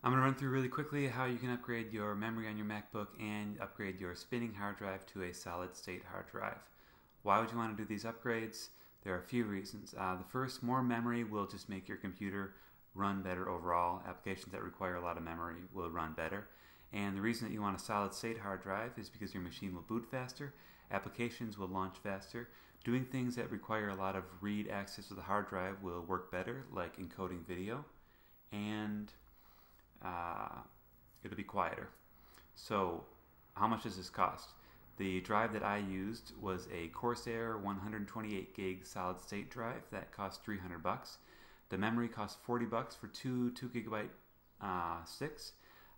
I'm going to run through really quickly how you can upgrade your memory on your MacBook and upgrade your spinning hard drive to a solid state hard drive. Why would you want to do these upgrades? There are a few reasons. The first, more memory will just make your computer run better overall. Applications that require a lot of memory will run better. And the reason that you want a solid state hard drive is because your machine will boot faster, applications will launch faster, doing things that require a lot of read access to the hard drive will work better, like encoding video, and it'll be quieter. So how much does this cost? The drive that I used was a Corsair 128 gig solid state drive that cost $300. The memory cost $40 for two 2 gigabyte sticks.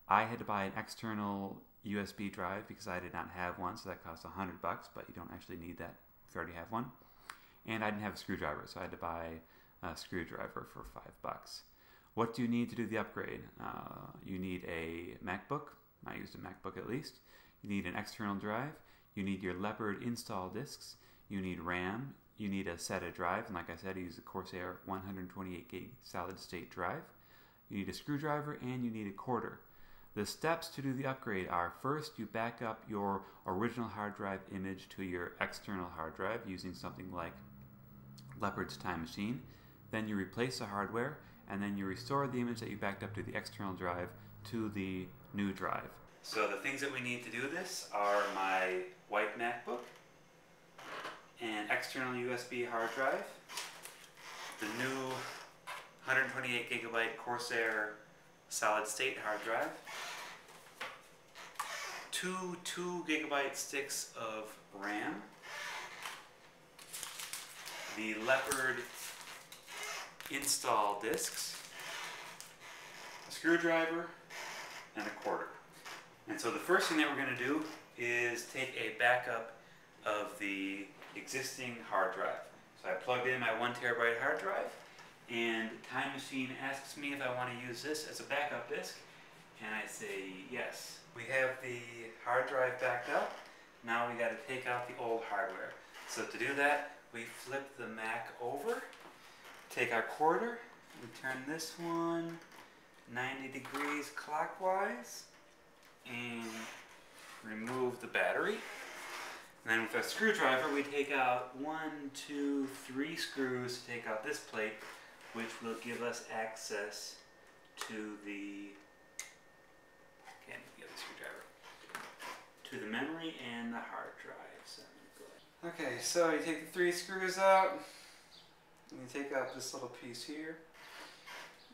I had to buy an external USB drive because I did not have one, so that cost $100, but you don't actually need that if you already have one. And I didn't have a screwdriver, so I had to buy a screwdriver for $5. What do you need to do the upgrade? You need a MacBook. I used a MacBook at least. You need an external drive. You need your Leopard install disks. You need RAM. You need a SATA drive, and like I said, I use a Corsair 128 gig solid state drive. You need a screwdriver, and you need a quarter. The steps to do the upgrade are: first, you back up your original hard drive image to your external hard drive using something like Leopard's Time Machine. Then you replace the hardware, and then you restore the image that you backed up to the external drive to the new drive. So the things that we need to do this are my white MacBook, an external USB hard drive, the new 128 gigabyte Corsair solid state hard drive, two 2 gigabyte sticks of RAM, the Leopard install discs, a screwdriver, and a quarter. And so the first thing that we're going to do is take a backup of the existing hard drive. So I plugged in my 1 terabyte hard drive, and Time Machine asks me if I want to use this as a backup disk, and I say yes. We have the hard drive backed up. Now we got to take out the old hardware. So to do that, we flip the Mac over, take our quarter, and turn this one 90 degrees clockwise, and remove the battery. And then with our screwdriver, we take out 1, 2, 3 screws to take out this plate, which will give us access to the to the memory and the hard drive. So okay, so you take the 3 screws out, and you take out this little piece here,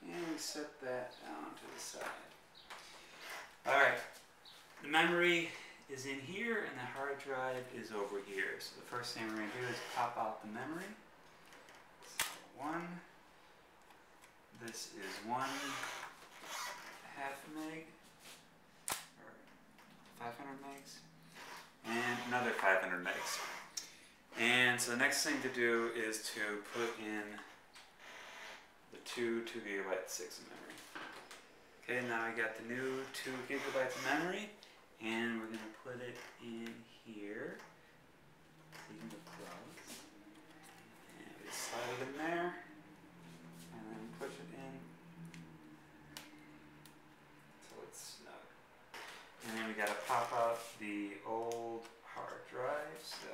and we set that down to the side. Alright, the memory is in here and the hard drive is over here. So the first thing we're going to do is pop out the memory. So 1, this is 1 half meg, or 500 megs, and another 500 megs. And so the next thing to do is to put in the 2 gigabyte sticks of memory. Okay, now I got the new 2 gigabytes of memory, and we're going to put it in here. So you can look close. And we slide it in there, and then push it in until it's snug. And then we got to pop out the old hard drive. So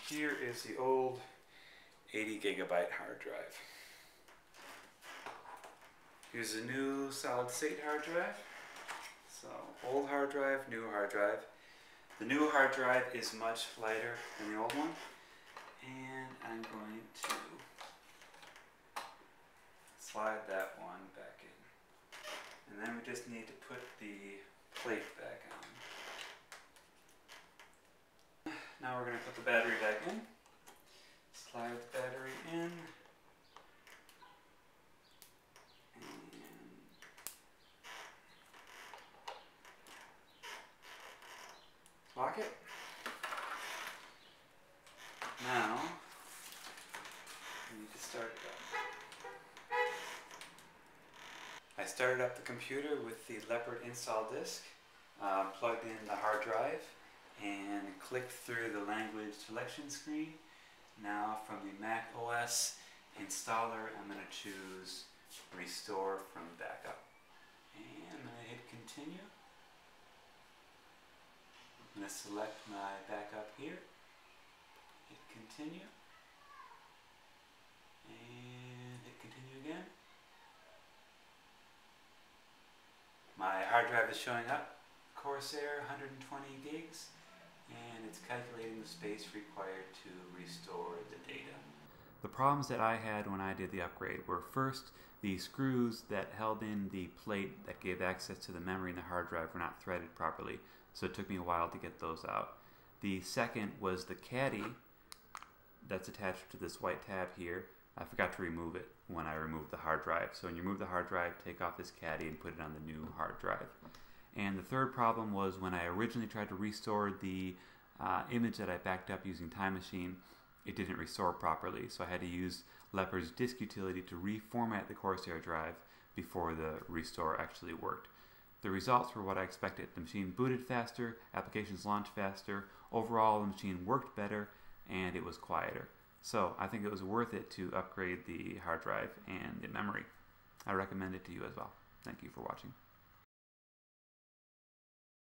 here is the old 80 gigabyte hard drive. Here's a new solid state hard drive. So old hard drive, new hard drive. The new hard drive is much lighter than the old one. And I'm going to slide that one back in. And then we just need to put the plate back on. Now we're going to put the battery back in. Slide the battery in. And lock it. Now we need to start it up. I started up the computer with the Leopard install disk, plugged in the hard drive. and click through the language selection screen. Now from the Mac OS installer, I'm going to choose Restore from Backup. And I'm going to hit Continue. I'm going to select my backup here. Hit Continue. And hit Continue again. My hard drive is showing up. Corsair 120 gigs. And it's calculating the space required to restore the data. The problems that I had when I did the upgrade were, first, the screws that held in the plate that gave access to the memory in the hard drive were not threaded properly, so it took me a while to get those out. The second was the caddy that's attached to this white tab here. I forgot to remove it when I removed the hard drive. So when you remove the hard drive, take off this caddy and put it on the new hard drive. And the third problem was when I originally tried to restore the image that I backed up using Time Machine, it didn't restore properly. So I had to use Leopard's disk utility to reformat the Corsair drive before the restore actually worked. The results were what I expected. The machine booted faster, applications launched faster, overall the machine worked better, and it was quieter. So I think it was worth it to upgrade the hard drive and the memory. I recommend it to you as well. Thank you for watching.